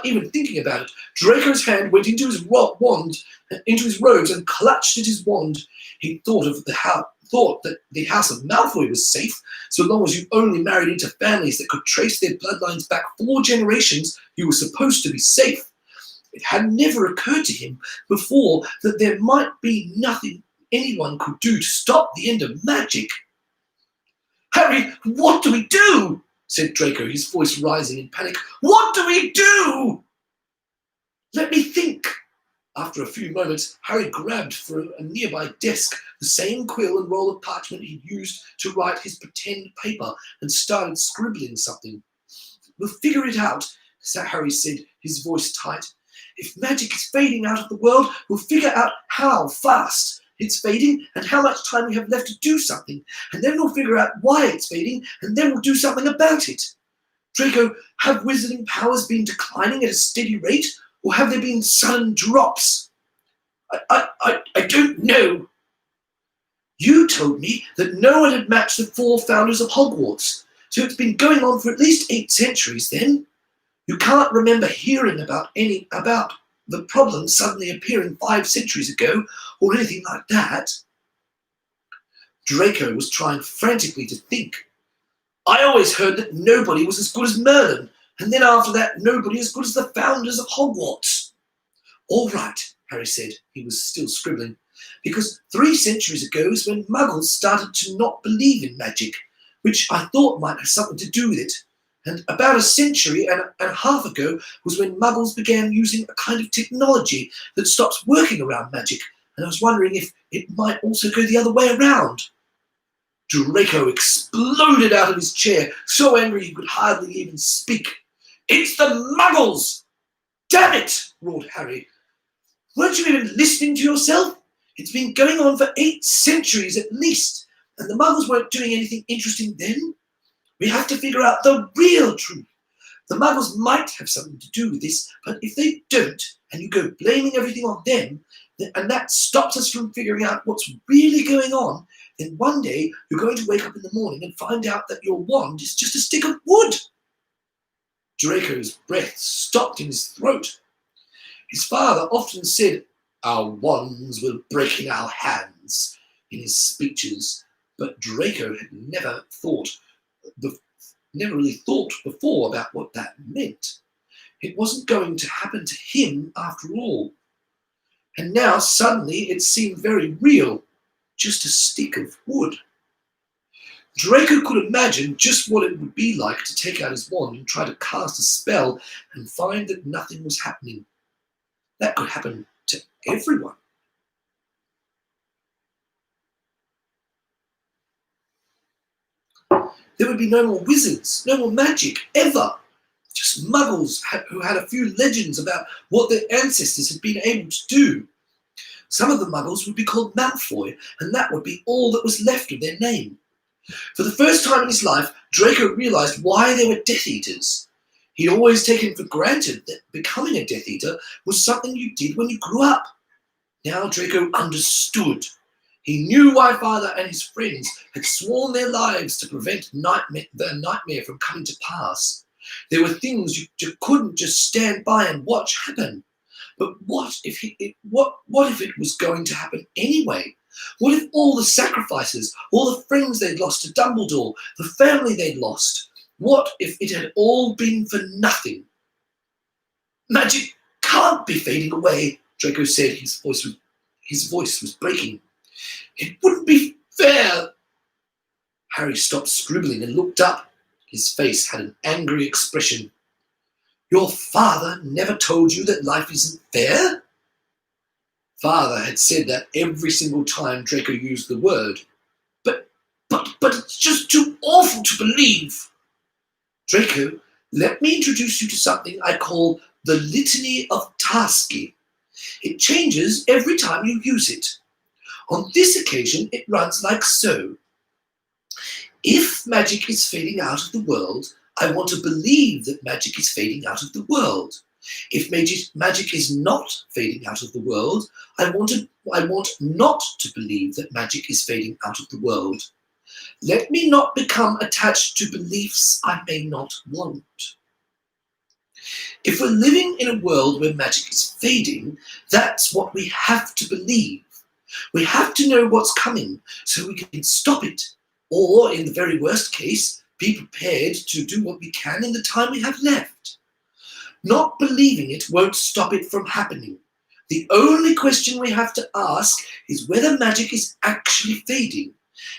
even thinking about it, Draco's hand went into his robes and clutched at his wand. He thought that the House of Malfoy was safe, so long as you only married into families that could trace their bloodlines back 4 generations, you were supposed to be safe. It had never occurred to him before that there might be nothing anyone could do to stop the end of magic. "Harry, what do we do?" said Draco, his voice rising in panic. "What do we do?" "Let me think." After a few moments, Harry grabbed from a nearby desk the same quill and roll of parchment he'd used to write his pretend paper and started scribbling something. "We'll figure it out," Harry said, his voice tight. "If magic is fading out of the world, we'll figure out how fast it's fading and how much time we have left to do something, and then we'll figure out why it's fading, and then we'll do something about it. Draco, have wizarding powers been declining at a steady rate, or have there been sudden drops?" I don't know." "You told me that no one had matched the 4 founders of Hogwarts, so it's been going on for at least 8 centuries then. You can't remember hearing about the problem suddenly appearing 5 centuries ago, or anything like that." Draco was trying frantically to think. "I always heard that nobody was as good as Merlin, and then after that, nobody as good as the founders of Hogwarts." "All right," Harry said. He was still scribbling. "Because 3 centuries ago is when muggles started to not believe in magic, which I thought might have something to do with it. And about a century and a half ago was when muggles began using a kind of technology that stops working around magic, and I was wondering if it might also go the other way around." Draco exploded out of his chair, so angry he could hardly even speak. "It's the muggles!" "Damn it!" roared Harry. "Weren't you even listening to yourself? It's been going on for 8 centuries at least, and the muggles weren't doing anything interesting then. We have to figure out the real truth. The muggles might have something to do with this, but if they don't, and you go blaming everything on them, and that stops us from figuring out what's really going on, then one day you're going to wake up in the morning and find out that your wand is just a stick of wood." Draco's breath stopped in his throat. His father often said, "Our wands will break in our hands," in his speeches, but Draco had never really thought before about what that meant. It wasn't going to happen to him after all. And now suddenly it seemed very real, just a stick of wood. Draco could imagine just what it would be like to take out his wand and try to cast a spell and find that nothing was happening. That could happen to everyone. There would be no more wizards, no more magic, ever. Just muggles who had a few legends about what their ancestors had been able to do. Some of the muggles would be called Malfoy, and that would be all that was left of their name. For the first time in his life, Draco realised why they were Death Eaters. He'd always taken for granted that becoming a Death Eater was something you did when you grew up. Now Draco understood. He knew why Father and his friends had sworn their lives to prevent the nightmare from coming to pass. There were things you couldn't just stand by and watch happen. But what if it was going to happen anyway? What if all the sacrifices, all the friends they'd lost to Dumbledore, the family they'd lost, what if it had all been for nothing? "Magic can't be fading away," Draco said. His voice was breaking. "It wouldn't be fair." Harry stopped scribbling and looked up. His face had an angry expression. "Your father never told you that life isn't fair?" Father had said that every single time Draco used the word. But it's just too awful to believe." "Draco, let me introduce you to something I call the Litany of Tasky. It changes every time you use it. On this occasion, it runs like so. If magic is fading out of the world, I want to believe that magic is fading out of the world. If magic is not fading out of the world, I want not to believe that magic is fading out of the world. Let me not become attached to beliefs I may not want. If we're living in a world where magic is fading, that's what we have to believe. We have to know what's coming so we can stop it, or in the very worst case, be prepared to do what we can in the time we have left. Not believing it won't stop it from happening. The only question we have to ask is whether magic is actually fading.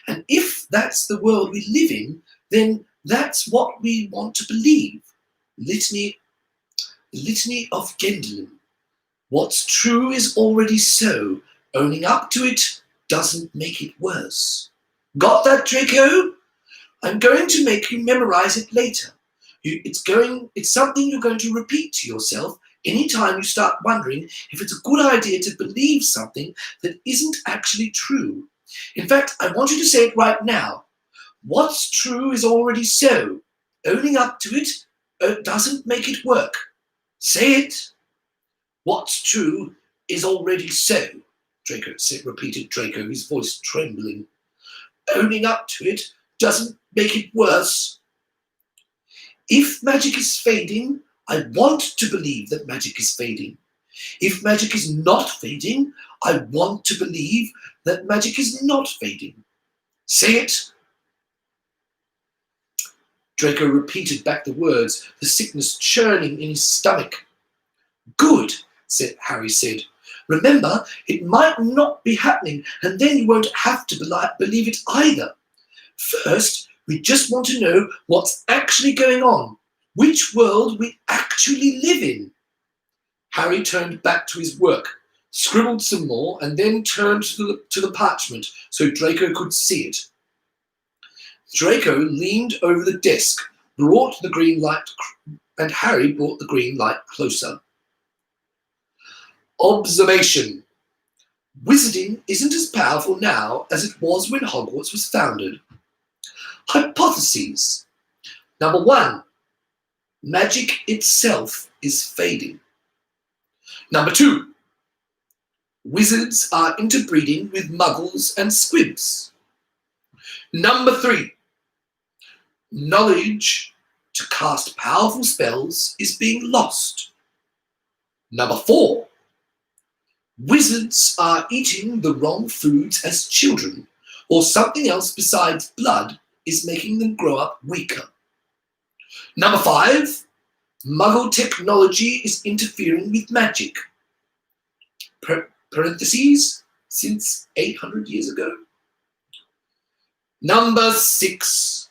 And if that's the world we live in, then that's what we want to believe. Litany of Gwendolen. What's true is already so. Owning up to it doesn't make it worse. Got that, Draco? I'm going to make you memorize it later. It's something you're going to repeat to yourself anytime you start wondering if it's a good idea to believe something that isn't actually true. In fact, I want you to say it right now. What's true is already so. Owning up to it doesn't make it work. Say it. What's true is already so. Repeated Draco, his voice trembling. Owning up to it doesn't make it worse. If magic is fading, I want to believe that magic is fading. If magic is not fading, I want to believe that magic is not fading. Say it. Draco repeated back the words, the sickness churning in his stomach. Good, Harry said. Remember, it might not be happening, and then you won't have to believe it either. First, we just want to know what's actually going on, which world we actually live in. Harry turned back to his work, scribbled some more, and then turned to the parchment so Draco could see it. Draco leaned over the desk, brought the green light, and Harry brought the green light closer. Observation. Wizarding isn't as powerful now as it was when Hogwarts was founded. Hypotheses. Number 1. Magic itself is fading. Number 2. Wizards are interbreeding with muggles and squibs. Number 3. Knowledge to cast powerful spells is being lost. Number 4. Wizards are eating the wrong foods as children, or something else besides blood is making them grow up weaker. Number 5. Muggle technology is interfering with magic. Parentheses, since 800 years ago. Number 6.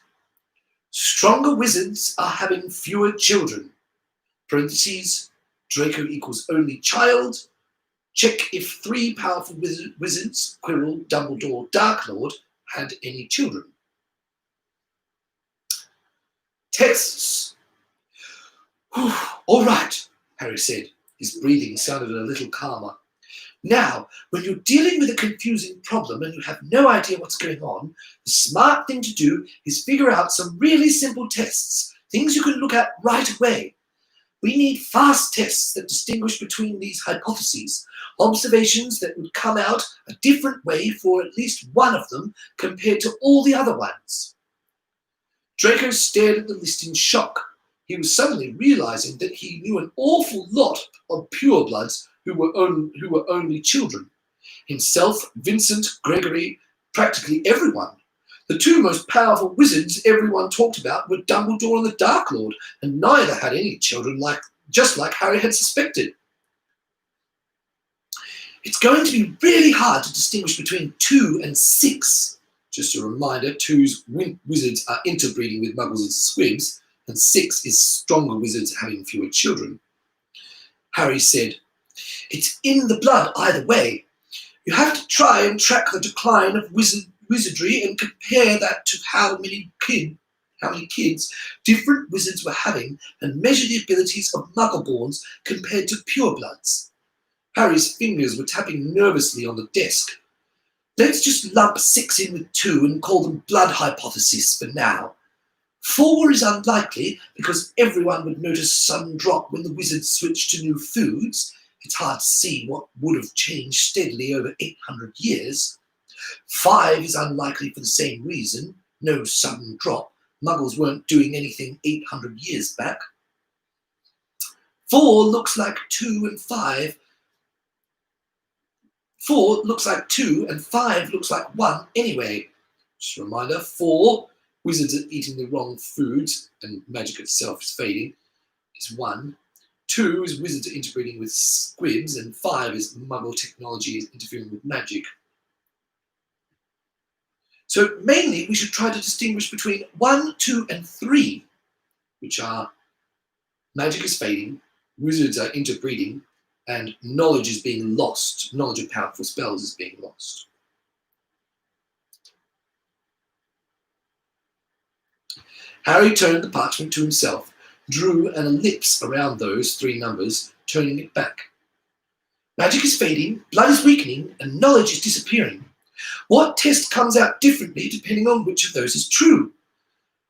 Stronger wizards are having fewer children. Parentheses, Draco equals only child. Check if 3 powerful wizards, Quirrell, Dumbledore, Dark Lord, had any children. Tests. All right, Harry said. His breathing sounded a little calmer. Now, when you're dealing with a confusing problem and you have no idea what's going on, the smart thing to do is figure out some really simple tests, things you can look at right away. We need fast tests that distinguish between these hypotheses, observations that would come out a different way for at least one of them compared to all the other ones. Draco stared at the list in shock. He was suddenly realizing that he knew an awful lot of purebloods who were only children. Himself, Vincent, Gregory, practically everyone. The 2 most powerful wizards everyone talked about were Dumbledore and the Dark Lord, and neither had any children, just like Harry had suspected. It's going to be really hard to distinguish between 2 and 6. Just a reminder, 2's wizards are interbreeding with muggles and squibs, and 6 is stronger wizards having fewer children. Harry said, it's in the blood either way. You have to try and track the decline of wizardry and compare that to how many kids different wizards were having and measure the abilities of muggleborns compared to purebloods. Harry's fingers were tapping nervously on the desk. Let's just lump 6 in with 2 and call them blood hypotheses for now. 4 is unlikely because everyone would notice a sudden drop when the wizards switched to new foods. It's hard to see what would have changed steadily over 800 years. 5 is unlikely for the same reason. No sudden drop. Muggles weren't doing anything 800 years back. 4 looks like 2 and 5. 4 looks like 2 and 5 looks like 1 anyway. Just a reminder, 4, wizards are eating the wrong foods and magic itself is fading, is 1. 2 is wizards are interbreeding with squibs, and 5 is Muggle technology is interfering with magic. So mainly we should try to distinguish between 1, 2 and 3, which are magic is fading, wizards are interbreeding, and knowledge is being lost. Knowledge of powerful spells is being lost. Harry turned the parchment to himself, drew an ellipse around those 3 numbers, turning it back. Magic is fading, blood is weakening, and knowledge is disappearing. What test comes out differently depending on which of those is true?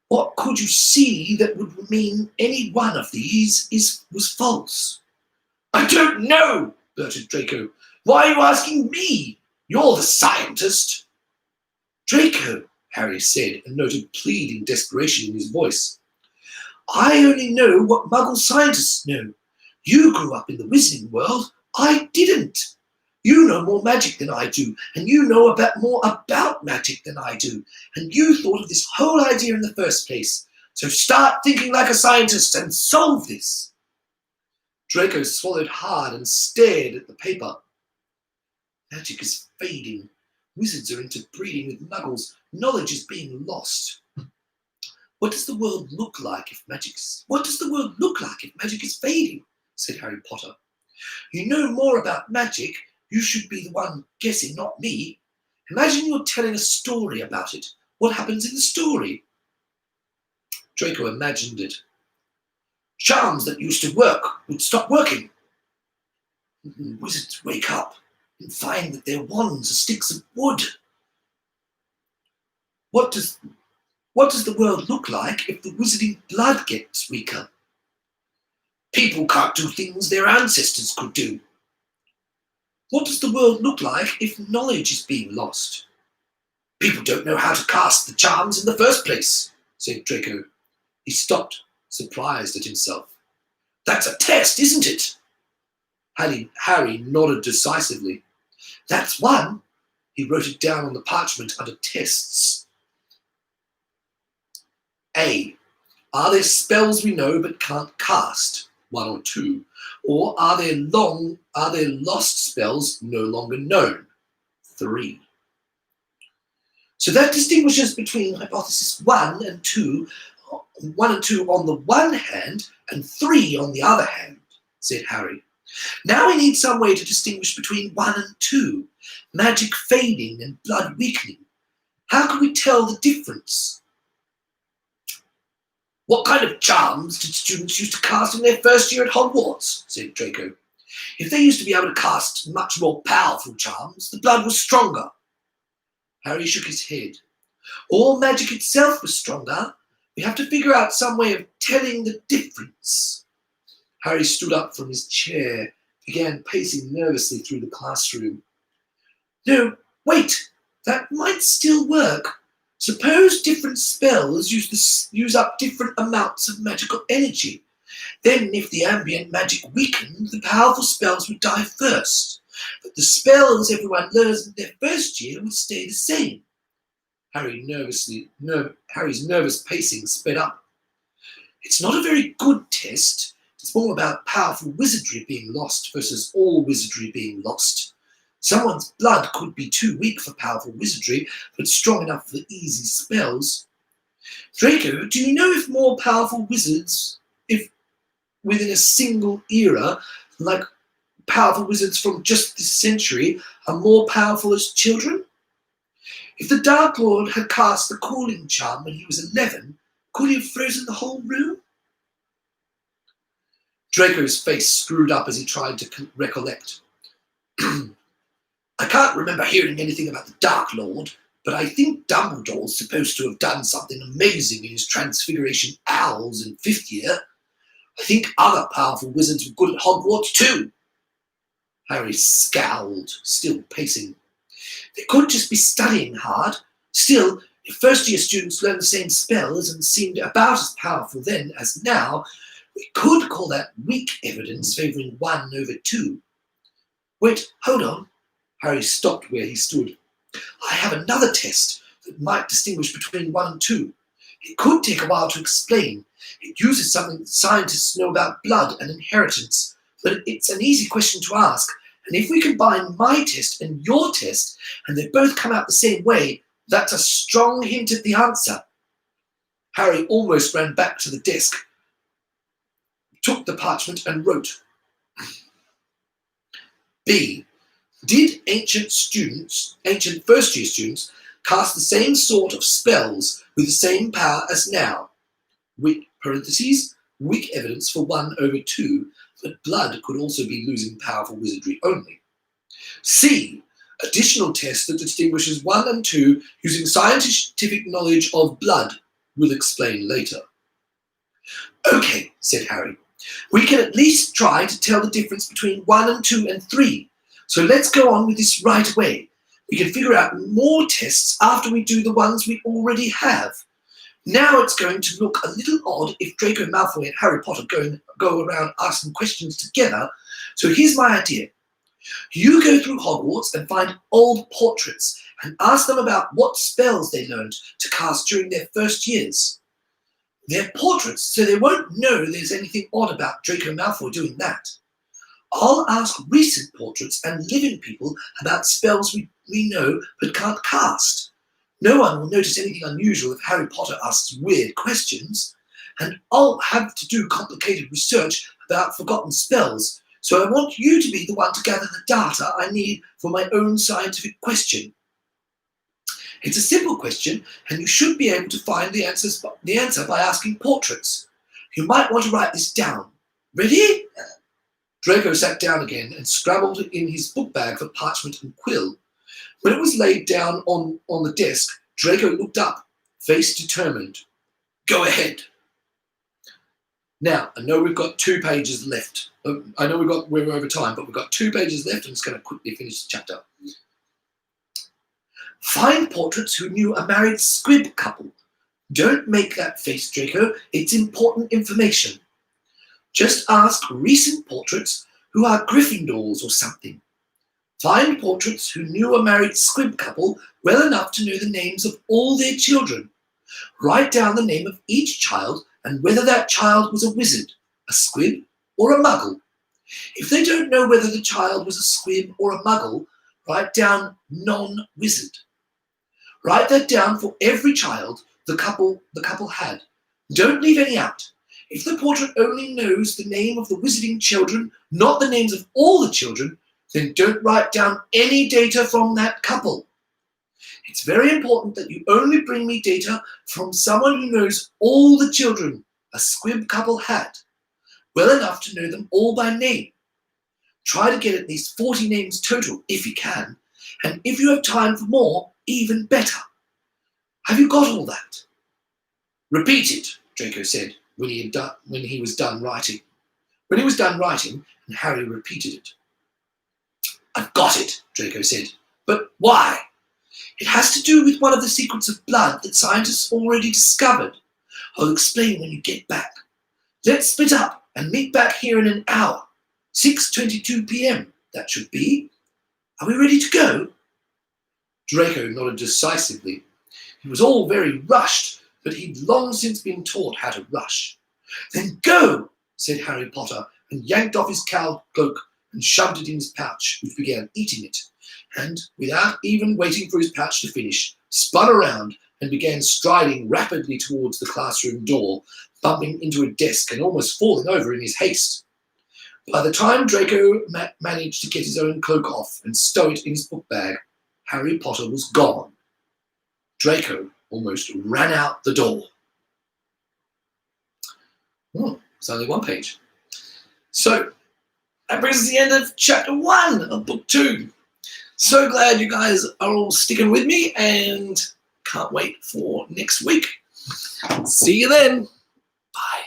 What could you see that would mean any one of these was false? I don't know, blurted Draco. Why are you asking me? You're the scientist. Draco, Harry said, and noted pleading desperation in his voice. I only know what Muggle scientists know. You grew up in the wizarding world. I didn't. You know more magic than I do, and you know more about magic than I do, and you thought of this whole idea in the first place. So start thinking like a scientist and solve this. Draco swallowed hard and stared at the paper. Magic is fading. Wizards are interbreeding with muggles. Knowledge is being lost. What does the world look like if magic is fading? Said Harry Potter. You know more about magic. You should be the one guessing, not me. Imagine you're telling a story about it. What happens in the story? Draco imagined it. Charms that used to work would stop working. Wizards wake up and find that their wands are sticks of wood. What does the world look like if the wizarding blood gets weaker? People can't do things their ancestors could do. What does the world look like if knowledge is being lost? People don't know how to cast the charms in the first place, said Draco. He stopped, surprised at himself. That's a test, isn't it? Harry nodded decisively. That's one. He wrote it down on the parchment under tests. A. Are there spells we know but can't cast? 1 or 2. Or are there lost spells no longer known? 3. So that distinguishes between hypothesis 1 and 2 on the one hand and 3 on the other hand, said Harry. Now we need some way to distinguish between 1 and 2, magic fading and blood weakening. How can we tell the difference? What kind of charms did students used to cast in their first year at Hogwarts? Said Draco. If they used to be able to cast much more powerful charms, the blood was stronger. Harry shook his head. Or magic itself was stronger. We have to figure out some way of telling the difference. Harry stood up from his chair, began pacing nervously through the classroom. No, wait, that might still work. Suppose different spells use up different amounts of magical energy. Then if the ambient magic weakened, the powerful spells would die first. But the spells everyone learns in their first year would stay the same. Harry's nervous pacing sped up. It's not a very good test. It's more about powerful wizardry being lost versus all wizardry being lost. Someone's blood could be too weak for powerful wizardry, but strong enough for easy spells. Draco, do you know if more powerful wizards, if within a single era, like powerful wizards from just this century, are more powerful as children? If the Dark Lord had cast the cooling charm when he was 11, could he have frozen the whole room? Draco's face screwed up as he tried to recollect. I can't remember hearing anything about the Dark Lord, but I think Dumbledore's supposed to have done something amazing in his Transfiguration Owls in 5th year. I think other powerful wizards were good at Hogwarts too. Harry scowled, still pacing. They could just be studying hard. Still, if first-year students learned the same spells and seemed about as powerful then as now, we could call that weak evidence favouring 1 over 2. Wait, hold on. Harry stopped where he stood. I have another test that might distinguish between 1 and 2. It could take a while to explain. It uses something that scientists know about blood and inheritance, but it's an easy question to ask. And if we combine my test and your test, and they both come out the same way, that's a strong hint at the answer. Harry almost ran back to the desk, took the parchment and wrote. B. Did ancient first-year students, cast the same sort of spells with the same power as now? Weak evidence for 1 over 2, but blood could also be losing power for wizardry only. C. Additional test that distinguishes 1 and 2 using scientific knowledge of blood. We'll explain later. Okay, said Harry. We can at least try to tell the difference between 1 and 2 and 3. So let's go on with this right away. We can figure out more tests after we do the ones we already have. Now it's going to look a little odd if Draco Malfoy and Harry Potter go around asking questions together. So here's my idea. You go through Hogwarts and find old portraits and ask them about what spells they learned to cast during their first years. They're portraits, so they won't know there's anything odd about Draco Malfoy doing that. I'll ask recent portraits and living people about spells we know but can't cast. No one will notice anything unusual if Harry Potter asks weird questions, and I'll have to do complicated research about forgotten spells, so I want you to be the one to gather the data I need for my own scientific question. It's a simple question, and you should be able to find the answer by asking portraits. You might want to write this down. Ready? Draco sat down again and scrabbled in his book bag for parchment and quill. When it was laid down on the desk, Draco looked up, face determined. Go ahead. Now, I know we've got 2 pages left. I know we're over time, but we've got 2 pages left. I'm just going to quickly finish the chapter. Find portraits who knew a married squib couple. Don't make that face, Draco. It's important information. Just ask recent portraits who are Gryffindors or something. Find portraits who knew a married squib couple well enough to know the names of all their children. Write down the name of each child and whether that child was a wizard, a squib, or a muggle. If they don't know whether the child was a squib or a muggle, write down non-wizard. Write that down for every child the couple had. Don't leave any out. If the portrait only knows the name of the wizarding children, not the names of all the children, then don't write down any data from that couple. It's very important that you only bring me data from someone who knows all the children a squib couple had, well enough to know them all by name. Try to get at least 40 names total if you can, and if you have time for more, even better. Have you got all that? Repeat it, Draco said when he was done writing. When he was done writing, and Harry repeated it. I've got it, Draco said. But why? It has to do with one of the secrets of blood that scientists already discovered. I'll explain when you get back. Let's split up and meet back here in an hour. 6:22 p.m. that should be. Are we ready to go? Draco nodded decisively. It was all very rushed, but he'd long since been taught how to rush. Then go, said Harry Potter, and yanked off his cowl cloak and shoved it in his pouch, which began eating it, and, without even waiting for his pouch to finish, spun around and began striding rapidly towards the classroom door, bumping into a desk and almost falling over in his haste. By the time Draco managed to get his own cloak off and stow it in his book bag, Harry Potter was gone. Draco almost ran out the door. Oh, it's only 1 page. So, that brings us to the end of chapter 1 of book 2. So glad you guys are all sticking with me and can't wait for next week. See you then. Bye.